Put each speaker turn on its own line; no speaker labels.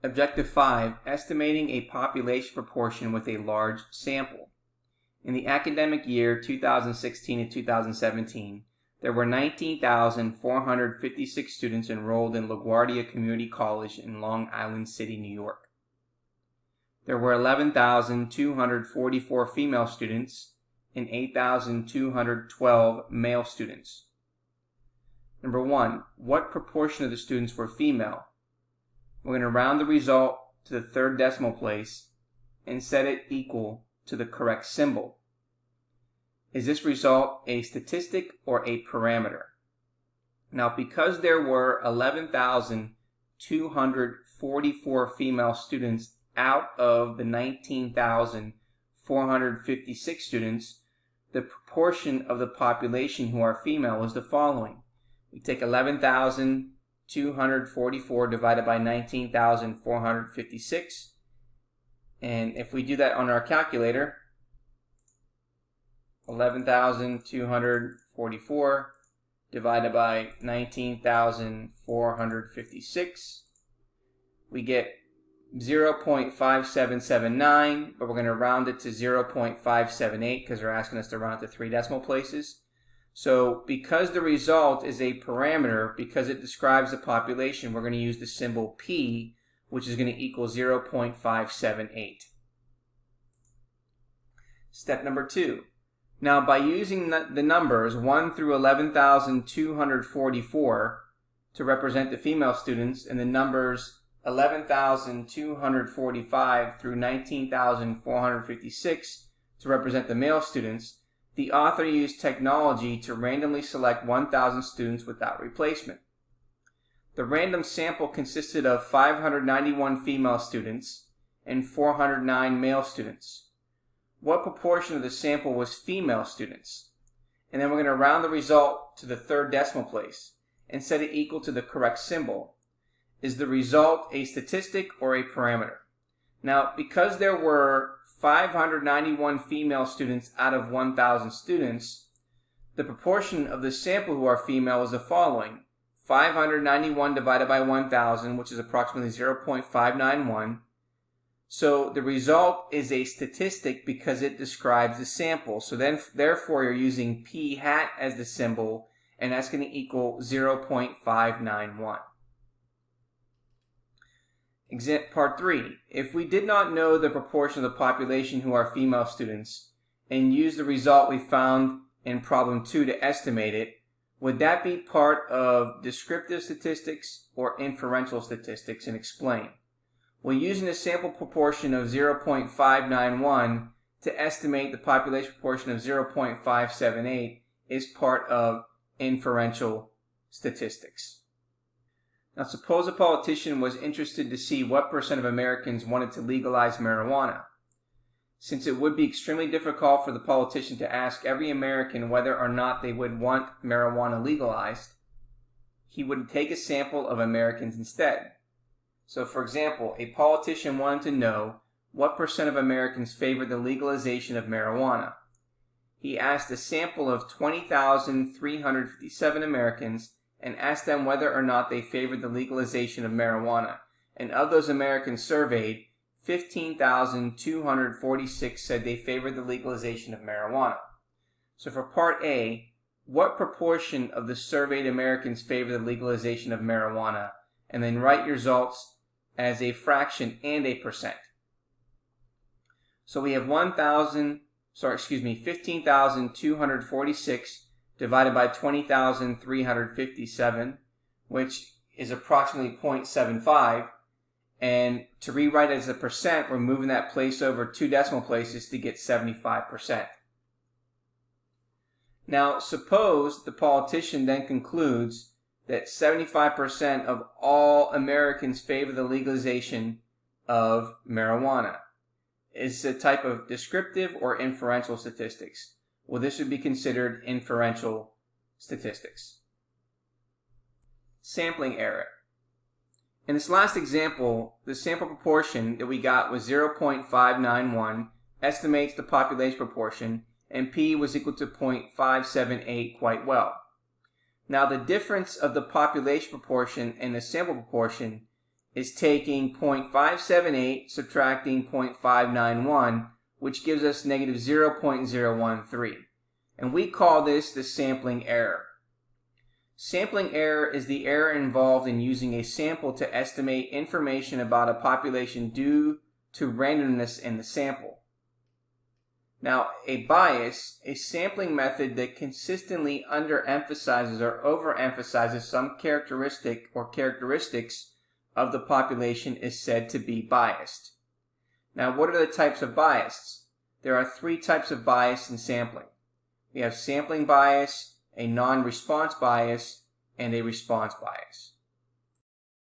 Objective 5, estimating a population proportion with a large sample. In the academic year 2016 and 2017, there were 19,456 students enrolled in LaGuardia Community College in Long Island City, New York. There were 11,244 female students and 8,212 male students. Number 1, what proportion of the students were female? We're going to round the result to the third decimal place and set it equal to the correct symbol. Is this result a statistic or a parameter? Now, because there were 11,244 female students out of the 19,456 students, the proportion of the population who are female was the following. We take 11,244 divided by 19,456, and if we do that on our calculator, 11,244 divided by 19,456, we get 0.5779, but we're going to round it to 0.578 because they're asking us to round it to 3 decimal places. So because the result is a parameter, because it describes the population, we're going to use the symbol P, which is going to equal 0.578. Step number 2. Now, by using the numbers 1 through 11,244 to represent the female students and the numbers 11,245 through 19,456 to represent the male students, the author used technology to randomly select 1,000 students without replacement. The random sample consisted of 591 female students and 409 male students. What proportion of the sample was female students? And then we're going to round the result to the third decimal place and set it equal to the correct symbol. Is the result a statistic or a parameter? Now, because there were 591 female students out of 1,000 students, the proportion of the sample who are female is the following. 591 divided by 1,000, which is approximately 0.591. So the result is a statistic because it describes the sample. So then, therefore, you're using P hat as the symbol, and that's going to equal 0.591. Part 3. If we did not know the proportion of the population who are female students and use the result we found in problem 2 to estimate it, would that be part of descriptive statistics or inferential statistics? And explain. Well, using a sample proportion of 0.591 to estimate the population proportion of 0.578 is part of inferential statistics. Now, suppose a politician was interested to see what % of Americans wanted to legalize marijuana. Since it would be extremely difficult for the politician to ask every American whether or not they would want marijuana legalized, he would take a sample of Americans instead. So, for example, a politician wanted to know what % of Americans favor the legalization of marijuana. He asked a sample of 20,357 Americans and asked them whether or not they favored the legalization of marijuana. And of those Americans surveyed, 15,246 said they favored the legalization of marijuana. So for part A, what proportion of the surveyed Americans favor the legalization of marijuana? And then write your results as a fraction and a percent. So we have 15,246 divided by 20,357, which is approximately 0.75. And to rewrite it as a percent, we're moving that place over 2 decimal places to get 75%. Now, suppose the politician then concludes that 75% of all Americans favor the legalization of marijuana. Is a type of descriptive or inferential statistics? Well, this would be considered inferential statistics. Sampling error. In this last example, the sample proportion that we got was 0.591, estimates the population proportion, and P was equal to 0.578 quite well. Now, the difference of the population proportion and the sample proportion is taking 0.578 subtracting 0.591, which gives us negative 0.013. And we call this the sampling error. Sampling error is the error involved in using a sample to estimate information about a population due to randomness in the sample. Now, a bias, a sampling method that consistently underemphasizes or overemphasizes some characteristic or characteristics of the population, is said to be biased. Now, what are the types of bias? There are three types of bias in sampling. We have sampling bias, a non-response bias, and a response bias.